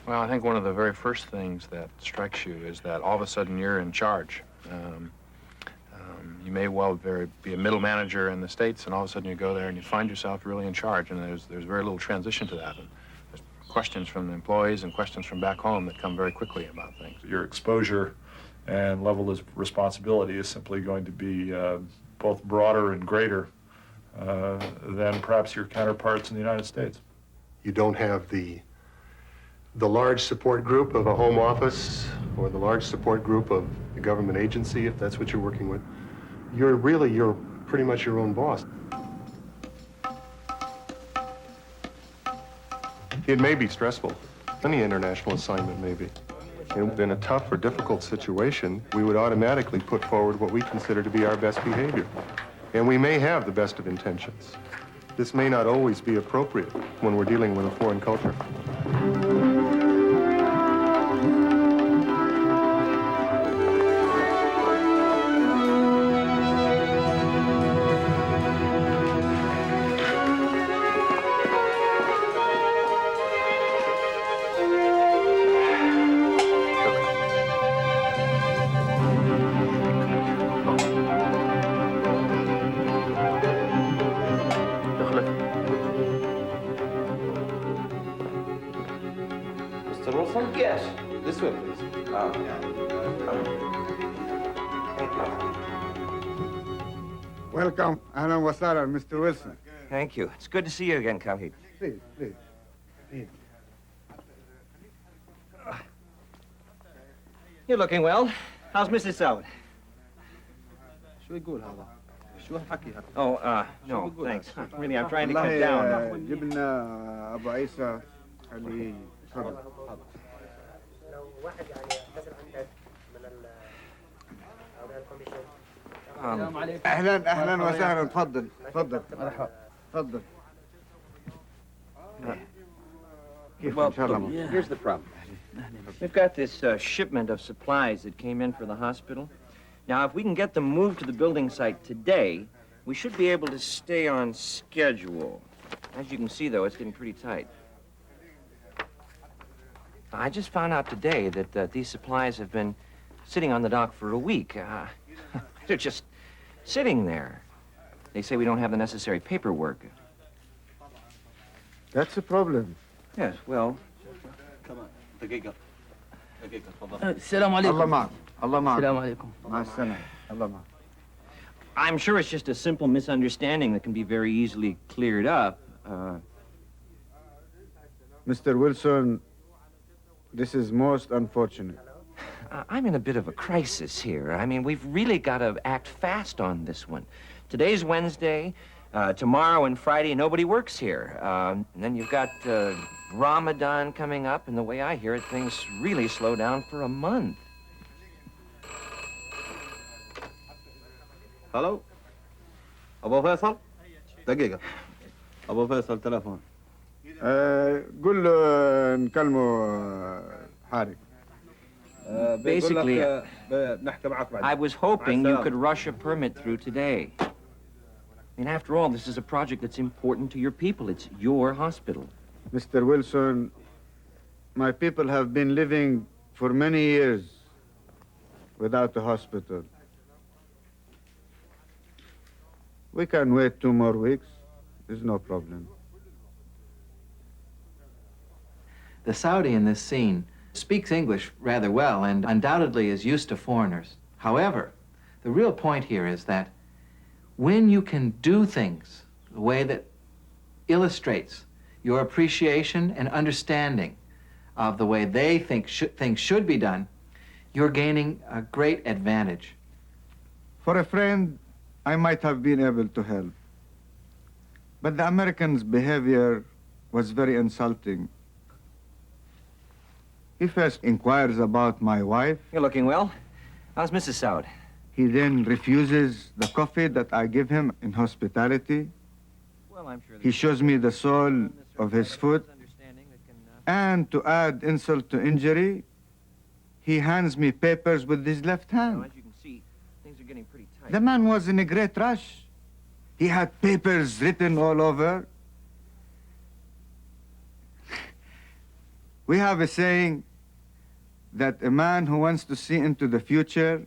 Well, I think one of the very first things that strikes you is that all of a sudden you're in charge. You may well be a middle manager in the States, and all of a sudden you go there and you find yourself really in charge, and there's very little transition to that. And there's questions from the employees and questions from back home that come very quickly about things. Your exposure and level of responsibility is simply going to be both broader and greater than perhaps your counterparts in the United States. You don't have the large support group of a home office or the large support group of a government agency, if that's what you're working with. You're pretty much your own boss. It may be stressful. Any international assignment may be. In a tough or difficult situation, we would automatically put forward what we consider to be our best behavior. And we may have the best of intentions. This may not always be appropriate when we're dealing with a foreign culture. Mr. Wilson? Yes. This way, please. Thank you. Welcome. Ahlan wa sahlan, Mr. Wilson. Thank you. It's good to see you again, Khalid. Please, please. You're looking well. How's Mrs. Saud? Oh, no, thanks. Really, I'm trying to cut down. جبنا أبو عيسى اللي تفضل. لو واحد يعني نزل عندك من الكوميشن. أهلا وسهلا، تفضل تفضل تفضل. Well, here's the problem. We've got this shipment of supplies that came in for the hospital. Now, if we can get them moved to the building site today, we should be able to stay on schedule. As you can see, though, it's getting pretty tight. I just found out today that these supplies have been sitting on the dock for a week. They're just sitting there. They say we don't have the necessary paperwork. That's a problem. Yes, well... Come on. دقيقة. السلام عليكم. الله معك. الله معك. السلام عليكم. مع السلامة. الله معك. I'm sure it's just a simple misunderstanding that can be very easily cleared up. Mr. Wilson, this is most unfortunate. I'm in a bit of a crisis here. I mean, we've really got to act fast on this one. Today's Wednesday. Tomorrow and Friday, nobody works here. And then you've got Ramadan coming up, and the way I hear it, things really slow down for a month. Hello? أبو فيصل؟ دقيقة. أبو فيصل تلفون. قول له نكلمه حارق. Basically, I was hoping you could rush a permit through today. I mean, after all, this is a project that's important to your people. It's your hospital. Mr. Wilson, my people have been living for many years without a hospital. We can wait 2 more weeks. There's no problem. The Saudi in this scene speaks English rather well and undoubtedly is used to foreigners. However, the real point here is that when you can do things the way that illustrates your appreciation and understanding of the way they think things should be done, you're gaining a great advantage. For a friend, I might have been able to help. But the American's behavior was very insulting. He first inquires about my wife. You're looking well. How's Mrs. Saud? He then refuses the coffee that I give him in hospitality. Well, I'm sure He shows me the sole of his foot. And to add insult to injury, he hands me papers with his left hand. As you can see, things are getting pretty tight. The man was in a great rush. He had papers written all over. We have a saying that a man who wants to see into the future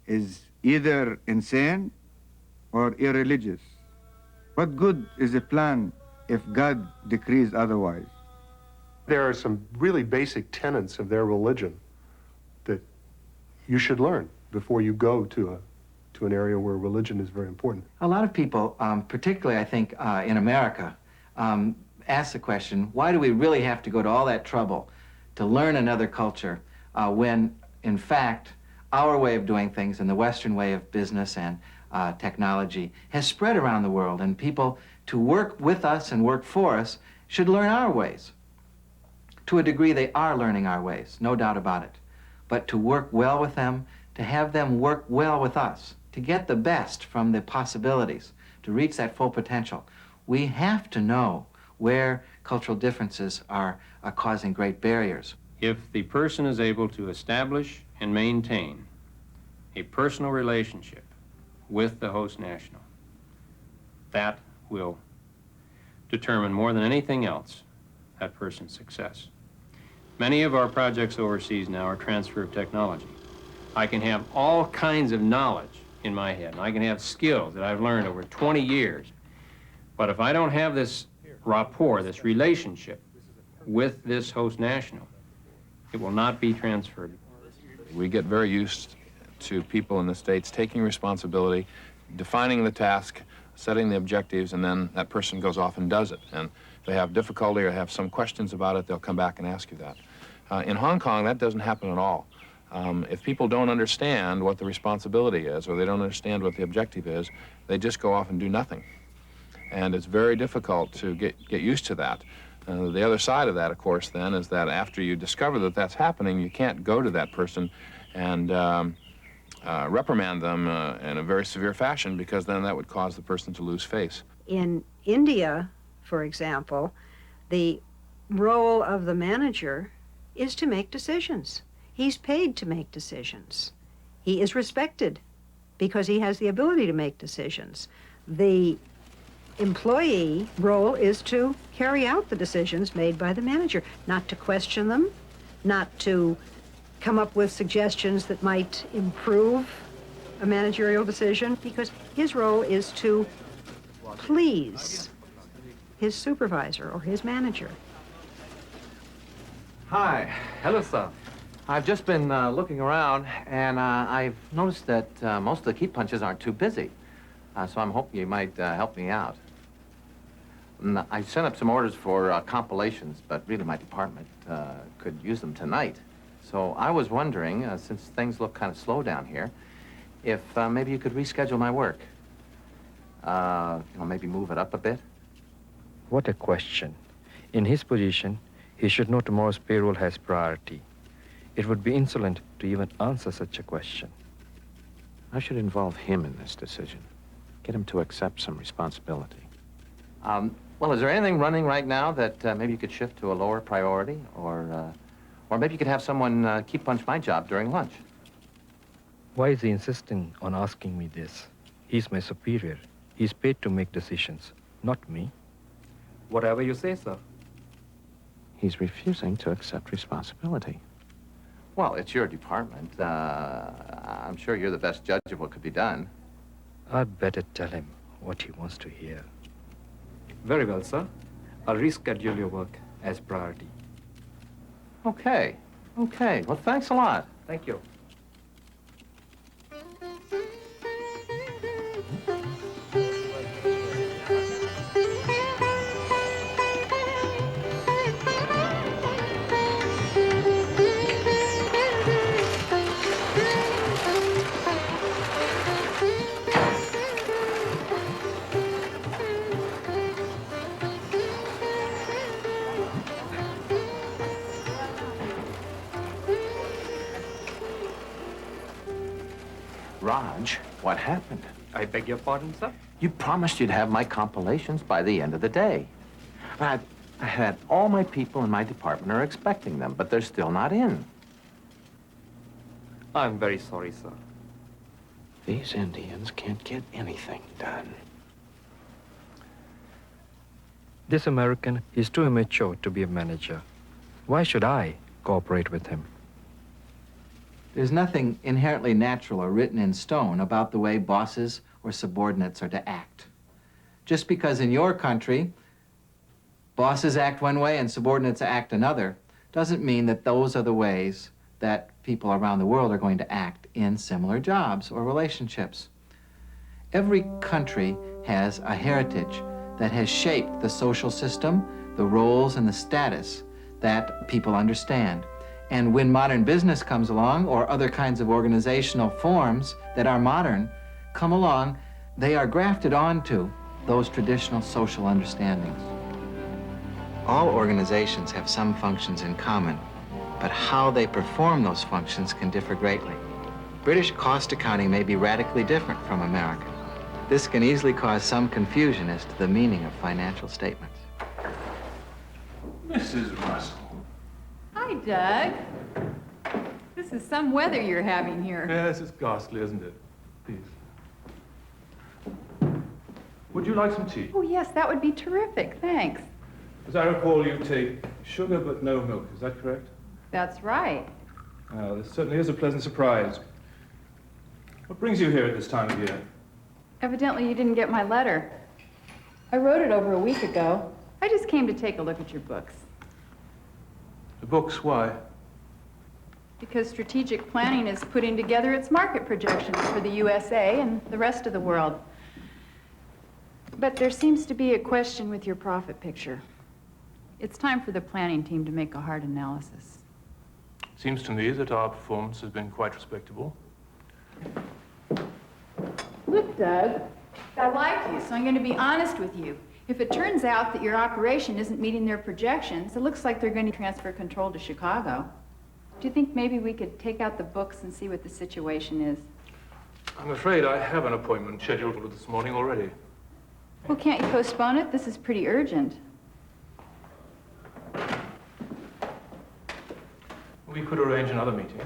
is either insane or irreligious. What good is a plan if God decrees otherwise? There are some really basic tenets of their religion that you should learn before you go to an area where religion is very important. A lot of people, particularly I think in America, ask the question, why do we really have to go to all that trouble to learn another culture when, in fact, our way of doing things and the Western way of business and technology has spread around the world, and people to work with us and work for us should learn our ways. To a degree, they are learning our ways, no doubt about it. But to work well with them, to have them work well with us, to get the best from the possibilities, to reach that full potential, we have to know where cultural differences are causing great barriers. If the person is able to establish and maintain a personal relationship with the host national, that will determine more than anything else that person's success. Many of our projects overseas now are transfer of technology. I can have all kinds of knowledge in my head, and I can have skills that I've learned over 20 years. But if I don't have this rapport, this relationship with this host national, it will not be transferred. We get very used to people in the States taking responsibility, defining the task, setting the objectives, and then that person goes off and does it. And if they have difficulty or have some questions about it, they'll come back and ask you that. In Hong Kong, that doesn't happen at all. If people don't understand what the responsibility is, or they don't understand what the objective is, they just go off and do nothing. And it's very difficult to get used to that. The other side of that, of course, then, is that after you discover that that's happening, you can't go to that person and reprimand them in a very severe fashion, because then that would cause the person to lose face. In India, for example, the role of the manager is to make decisions. He's paid to make decisions. He is respected because he has the ability to make decisions. The employee role is to carry out the decisions made by the manager, not to question them, not to come up with suggestions that might improve a managerial decision, because his role is to please his supervisor or his manager. Hi. Hello, sir. I've just been looking around, and I've noticed that most of the key punches aren't too busy. So I'm hoping you might help me out. I sent up some orders for compilations, but really my department could use them tonight. So I was wondering, since things look kind of slow down here, if maybe you could reschedule my work. Maybe move it up a bit. What a question. In his position, he should know tomorrow's payroll has priority. It would be insolent to even answer such a question. I should involve him in this decision. Get him to accept some responsibility. Well, is there anything running right now that maybe you could shift to a lower priority? Or maybe you could have someone key punch my job during lunch. Why is he insisting on asking me this? He's my superior. He's paid to make decisions, not me. Whatever you say, sir. He's refusing to accept responsibility. Well, it's your department. I'm sure you're the best judge of what could be done. I'd better tell him what he wants to hear. Very well, sir. I'll reschedule your work as priority. Okay. Okay. Well, thanks a lot. Thank you. Raj, what happened? I beg your pardon, sir? You promised you'd have my compilations by the end of the day. I had all my people in my department are expecting them, but they're still not in. I'm very sorry, sir. These Indians can't get anything done. This American is too immature to be a manager. Why should I cooperate with him? There's nothing inherently natural or written in stone about the way bosses or subordinates are to act. Just because in your country bosses act one way and subordinates act another doesn't mean that those are the ways that people around the world are going to act in similar jobs or relationships. Every country has a heritage that has shaped the social system, the roles, and the status that people understand. And when modern business comes along, or other kinds of organizational forms that are modern come along, they are grafted onto those traditional social understandings. All organizations have some functions in common, but how they perform those functions can differ greatly. British cost accounting may be radically different from American. This can easily cause some confusion as to the meaning of financial statements. Mrs. Russell. Hi, Doug. This is some weather you're having here. Yes, it's ghastly, isn't it? Please. Would you like some tea? Oh, yes, that would be terrific. Thanks. As I recall, you take sugar but no milk. Is that correct? That's right. Well, this certainly is a pleasant surprise. What brings you here at this time of year? Evidently, you didn't get my letter. I wrote it over a week ago. I just came to take a look at your books. The books, why? Because strategic planning is putting together its market projections for the USA and the rest of the world. But there seems to be a question with your profit picture. It's time for the planning team to make a hard analysis. Seems to me that our performance has been quite respectable. Look, Doug, I like you, so I'm going to be honest with you. If it turns out that your operation isn't meeting their projections, it looks like they're going to transfer control to Chicago. Do you think maybe we could take out the books and see what the situation is? I'm afraid I have an appointment scheduled for this morning already. Well, can't you postpone it? This is pretty urgent. We could arrange another meeting.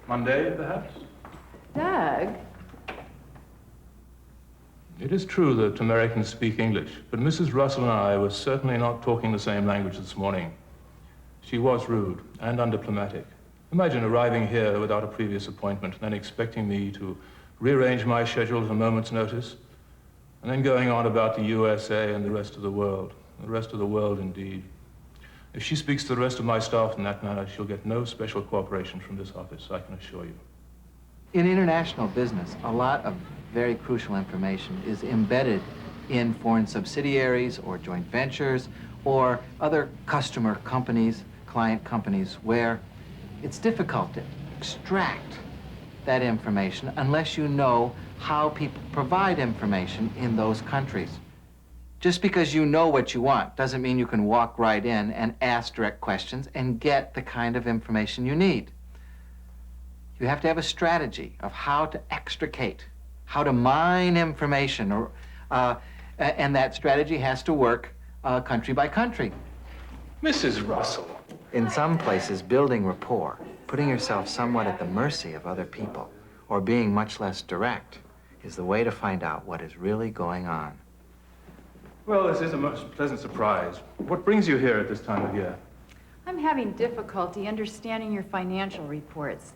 Monday, perhaps? Doug? It is true that Americans speak English, but Mrs. Russell and I were certainly not talking the same language this morning. She was rude and undiplomatic. Imagine arriving here without a previous appointment and then expecting me to rearrange my schedule at a moment's notice, and then going on about the USA and the rest of the world. The rest of the world, indeed. If she speaks to the rest of my staff in that manner, she'll get no special cooperation from this office, I can assure you. In international business, a lot of very crucial information is embedded in foreign subsidiaries or joint ventures or other customer companies, client companies, where it's difficult to extract that information unless you know how people provide information in those countries. Just because you know what you want doesn't mean you can walk right in and ask direct questions and get the kind of information you need. You have to have a strategy of how to extricate, how to mine information, and that strategy has to work country by country. Mrs. Russell. In some places, building rapport, putting yourself somewhat at the mercy of other people, or being much less direct, is the way to find out what is really going on. Well, this is a most pleasant surprise. What brings you here at this time of year? I'm having difficulty understanding your financial reports.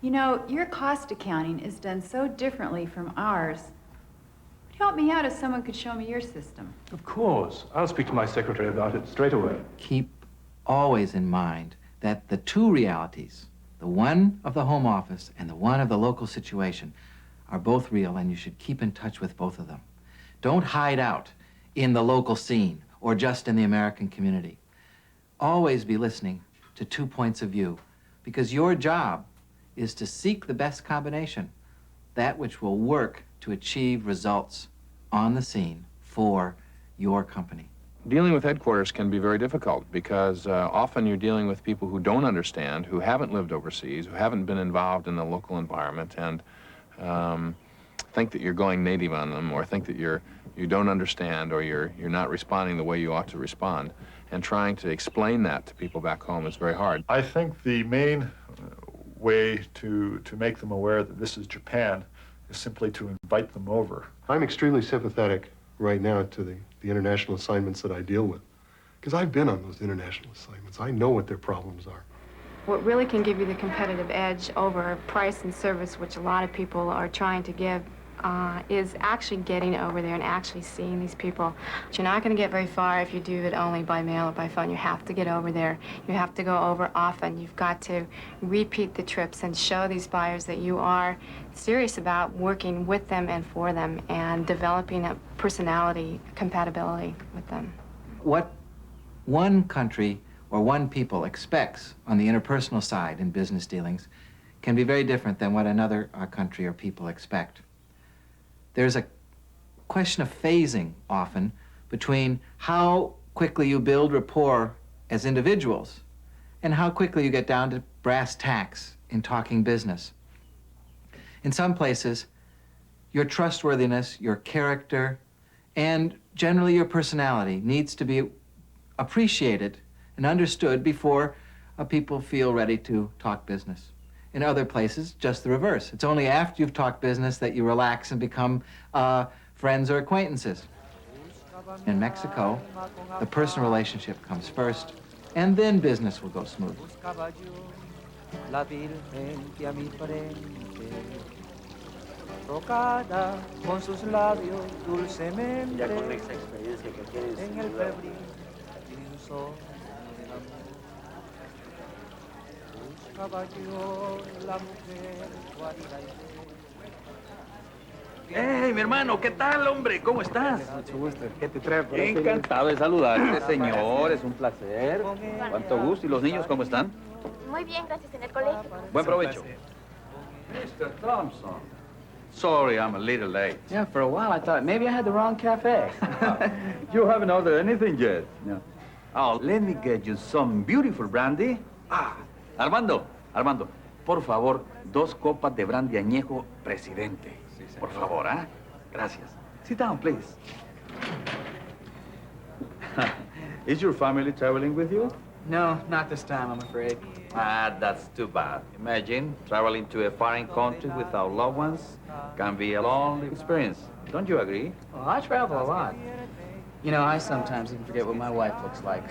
You know, your cost accounting is done so differently from ours. Help me out if someone could show me your system. Of course. I'll speak to my secretary about it straight away. Keep always in mind that the two realities, the one of the home office and the one of the local situation, are both real, and you should keep in touch with both of them. Don't hide out in the local scene or just in the American community. Always be listening to 2 points of view, because your job is to seek the best combination, that which will work to achieve results on the scene for your company. Dealing with headquarters can be very difficult because often you're dealing with people who don't understand, who haven't lived overseas, who haven't been involved in the local environment, and think that you're going native on them, or think that you don't understand, or you're not responding the way you ought to respond. And trying to explain that to people back home is very hard. I think the main way to make them aware that this is Japan is simply to invite them over. I'm extremely sympathetic right now to the international assignments that I deal with. Because I've been on those international assignments. I know what their problems are. What really can give you the competitive edge over price and service, which a lot of people are trying to give, is actually getting over there and actually seeing these people. But you're not going to get very far if you do it only by mail or by phone. You have to get over there. You have to go over often. You've got to repeat the trips and show these buyers that you are serious about working with them and for them and developing a personality compatibility with them. What one country or one people expects on the interpersonal side in business dealings can be very different than what another country or people expect. There's a question of phasing often between how quickly you build rapport as individuals and how quickly you get down to brass tacks in talking business. In some places, your trustworthiness, your character, and generally your personality needs to be appreciated and understood before people feel ready to talk business. In other places, just the reverse. It's only after you've talked business that you relax and become friends or acquaintances. In Mexico, the personal relationship comes first, and then business will go smooth. ¡Hey, mi hermano! ¿Qué tal, hombre? ¿Cómo estás? Mucho gusto. ¿Qué te trae por aquí? Encantado de saludarte, señor. Es un placer. Cuánto gusto. ¿Y los niños cómo están? Muy bien, gracias, en el colegio. Buen provecho. Mr. Thompson. Sorry, I'm a little late. Yeah, for a while I thought maybe I had the wrong cafe. You haven't ordered anything yet. No. Oh, let me get you some beautiful brandy. Armando, por favor, 2 copas de brandy añejo Presidente. Por favor, ¿ah? Gracias. Sit down, please. Is your family traveling with you? No, not this time, I'm afraid. That's too bad. Imagine traveling to a foreign country without loved ones can be a lonely experience. Don't you agree? Well, I travel a lot. You know, I sometimes even forget what my wife looks like.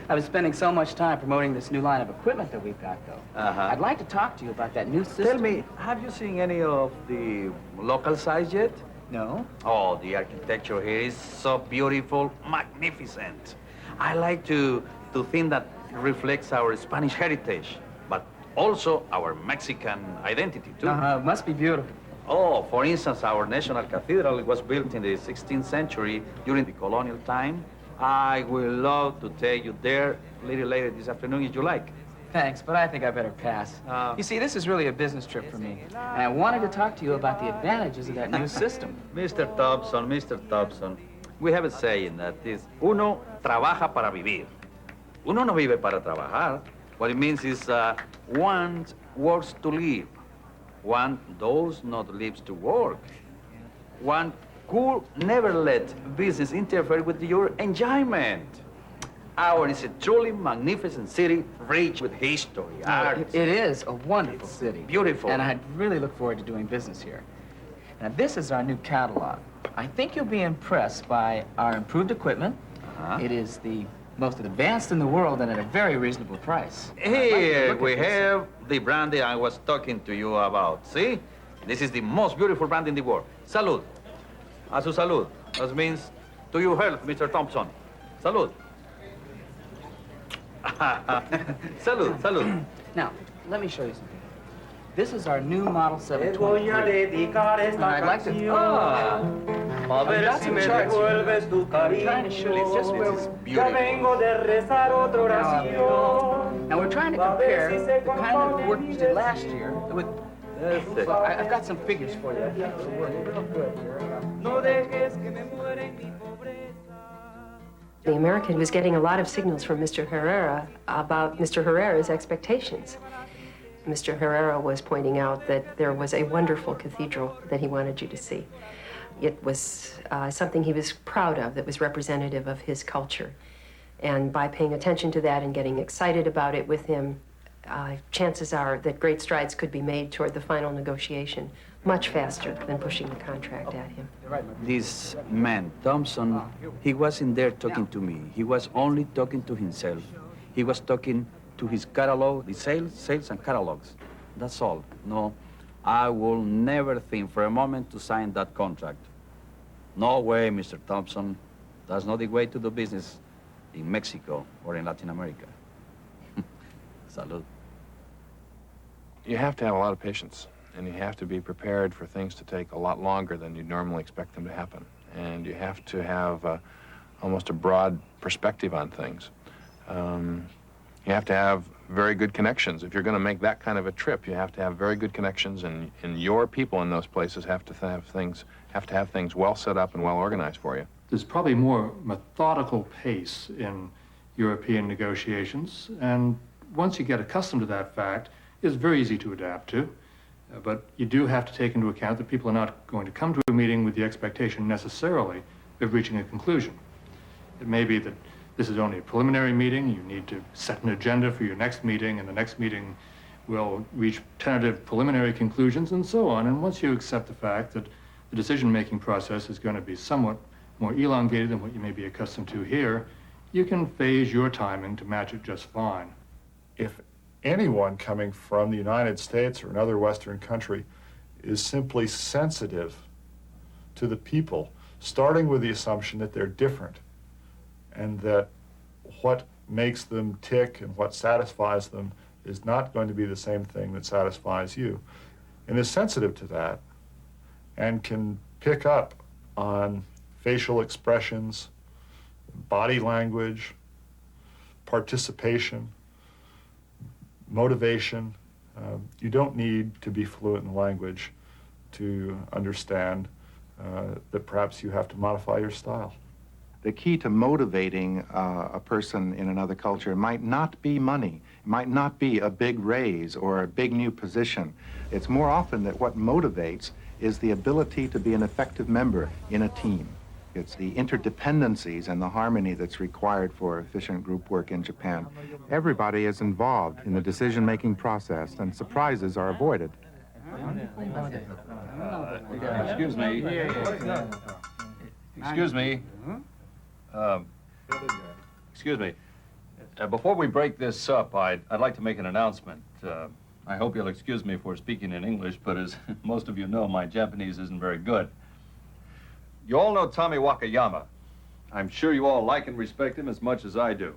I've been spending so much time promoting this new line of equipment that we've got, though. I'd like to talk to you about that new system. Tell me, have you seen any of the local sites yet? No. Oh, the architecture here is so beautiful, magnificent. I like to think that it reflects our Spanish heritage, but also our Mexican identity, too. It must be beautiful. Oh, for instance, our national cathedral was built in the 16th century during the colonial time. I will love to take you there a little later this afternoon if you like. Thanks, but I think I better pass. You see, this is really a business trip for me, and I wanted to talk to you about the advantages of that new system. Mr. Thompson, we have a saying that is, uno trabaja para vivir. Uno no vive para trabajar. What it means is one works to live. One does not live to work. One could never let business interfere with your enjoyment. Ours is a truly magnificent city, rich with history, art. It is a wonderful city. Beautiful. And I really look forward to doing business here. Now, this is our new catalog. I think you'll be impressed by our improved equipment. It is the most advanced in the world and at a very reasonable price. Here we have the brandy I was talking to you about. See? This is the most beautiful brand in the world. Salud. A su salud. That means to your health, Mr. Thompson. Salud. Salud. Now, let me show you something. This is our new Model 723. I'd like to... I've got some charts here. I'm trying to show you just where Now, we're trying to compare the kind of work you did last year with... Well, I've got some figures for you. Real good here. The American was getting a lot of signals from Mr. Herrera about Mr. Herrera's expectations. Mr. Herrera was pointing out that there was a wonderful cathedral that he wanted you to see. It was something he was proud of that was representative of his culture. And by paying attention to that and getting excited about it with him, chances are that great strides could be made toward the final negotiation much faster than pushing the contract at him. This man, Thompson, he wasn't there talking to me. He was only talking to himself. He was talking to his catalog, the sales and catalogs. That's all. No, I will never think for a moment to sign that contract. No way, Mr. Thompson. That's not the way to do business in Mexico or in Latin America. Salud. You have to have a lot of patience, and you have to be prepared for things to take a lot longer than you'd normally expect them to happen. And you have to have almost a broad perspective on things. You have to have very good connections. If you're going to make that kind of a trip, you have to have very good connections, and your people in those places have to have things well set up and well organized for you. There's probably more methodical pace in European negotiations, and once you get accustomed to that fact, it's very easy to adapt to. But you do have to take into account that people are not going to come to a meeting with the expectation necessarily of reaching a conclusion. It may be that this is only a preliminary meeting. You need to set an agenda for your next meeting, and the next meeting will reach tentative preliminary conclusions and so on. And once you accept the fact that the decision-making process is going to be somewhat more elongated than what you may be accustomed to here, you can phase your timing to match it just fine. If anyone coming from the United States or another Western country is simply sensitive to the people, starting with the assumption that they're different, and that what makes them tick and what satisfies them is not going to be the same thing that satisfies you, and is sensitive to that, and can pick up on facial expressions, body language, participation, motivation. You don't need to be fluent in language to understand that perhaps you have to modify your style. The key to motivating a person in another culture might not be money, it might not be a big raise or a big new position. It's more often that what motivates is the ability to be an effective member in a team. It's the interdependencies and the harmony that's required for efficient group work in Japan. Everybody is involved in the decision-making process, and surprises are avoided. Excuse me. Excuse me. Excuse me. Before we break this up, I'd like to make an announcement. I hope you'll excuse me for speaking in English, but as most of you know, my Japanese isn't very good. You all know Tommy Wakayama. I'm sure you all like and respect him as much as I do.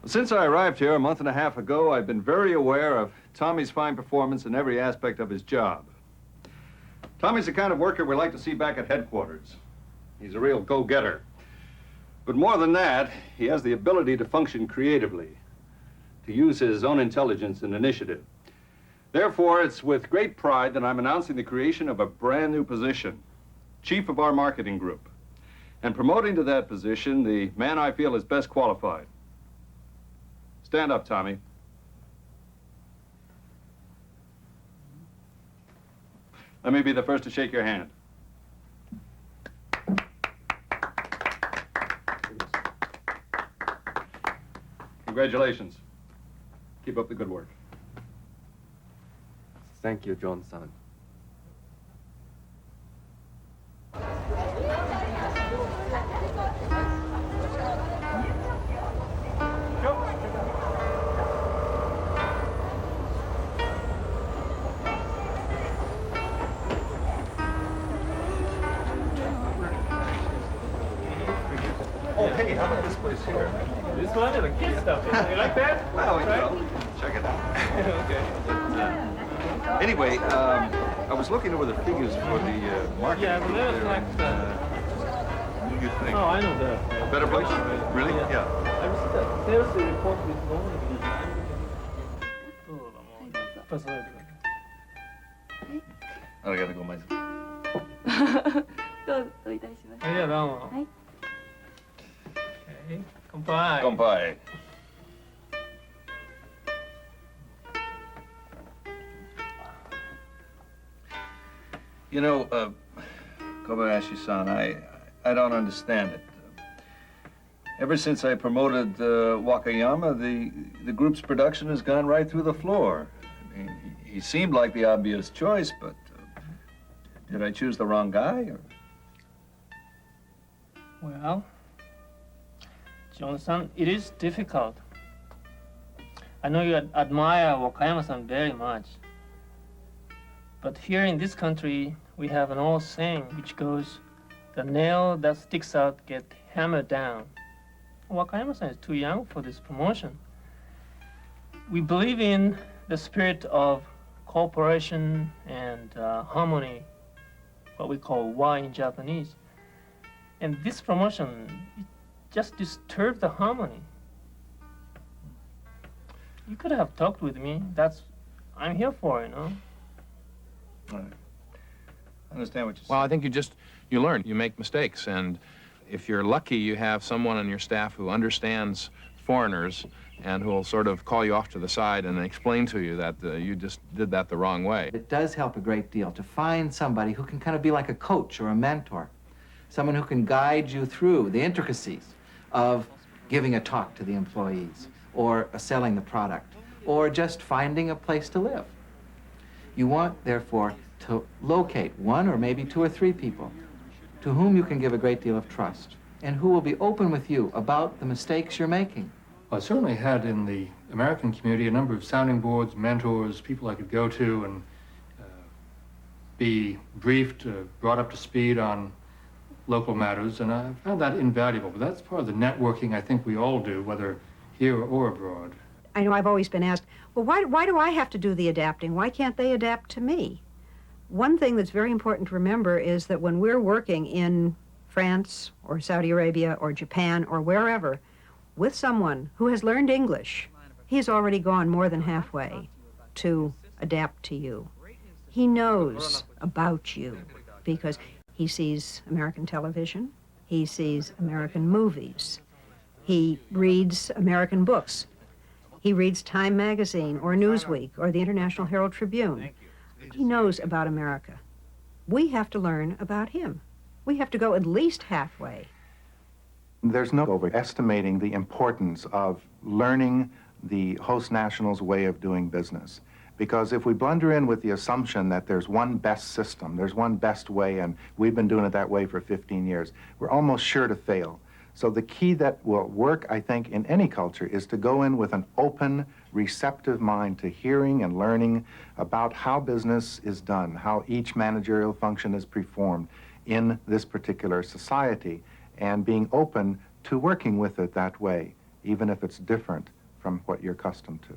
Since I arrived here a month and a half ago, I've been very aware of Tommy's fine performance in every aspect of his job. Tommy's the kind of worker we like to see back at headquarters. He's a real go-getter. But more than that, he has the ability to function creatively, to use his own intelligence and initiative. Therefore, it's with great pride that I'm announcing the creation of a brand new position, chief of our marketing group, and promoting to that position the man I feel is best qualified. Stand up, Tommy. Let me be the first to shake your hand. Congratulations. Keep up the good work. Thank you, John-san. Oh, hey, how about this place here? This one is the kid stuff. You like that? Well, you know, check it out. Okay. But, anyway, I was looking over the figures for the marketing. Yeah, but there's like what do you think? Oh, I know that. Better place? Really? Yeah. I was sales report with only. Arigatou gozaimasu. どういたしまして。いや、どうも。はい。Okay. 乾杯。乾杯。You know, Kobayashi-san, I don't understand it. Ever since I promoted Wakayama, the group's production has gone right through the floor. I mean, he seemed like the obvious choice, but Did I choose the wrong guy? Or? Well, Johnson, it is difficult. I know you admire Wakayama-san very much. But here in this country, we have an old saying which goes, the nail that sticks out gets hammered down. Wakayama-san is too young for this promotion. We believe in the spirit of cooperation and harmony, what we call wa in Japanese. And this promotion, it just disturbed the harmony. You could have talked with me. That's, I'm here for, you know. All right. I understand what you're saying. Well, I think you learn, you make mistakes, and if you're lucky, you have someone on your staff who understands foreigners and who will sort of call you off to the side and explain to you that you just did that the wrong way. It does help a great deal to find somebody who can kind of be like a coach or a mentor, someone who can guide you through the intricacies of giving a talk to the employees, or selling the product, or just finding a place to live. You want, therefore, to locate one or maybe two or three people to whom you can give a great deal of trust and who will be open with you about the mistakes you're making. Well, I certainly had in the American community a number of sounding boards, mentors, people I could go to and be briefed, brought up to speed on local matters, and I found that invaluable. But that's part of the networking I think we all do, whether here or abroad. I know I've always been asked, well, why do I have to do the adapting? Why can't they adapt to me? One thing that's very important to remember is that when we're working in France or Saudi Arabia or Japan or wherever with someone who has learned English, he's already gone more than halfway to adapt to you. He knows about you because he sees American television, he sees American movies, he reads American books. He reads Time magazine or Newsweek or the International Herald Tribune. He knows about America. We have to learn about him. We have to go at least halfway. There's no overestimating the importance of learning the host national's way of doing business. Because if we blunder in with the assumption that there's one best system, there's one best way, and we've been doing it that way for 15 years, we're almost sure to fail. So the key that will work, I think, in any culture is to go in with an open, receptive mind to hearing and learning about how business is done, how each managerial function is performed in this particular society, and being open to working with it that way, even if it's different from what you're accustomed to.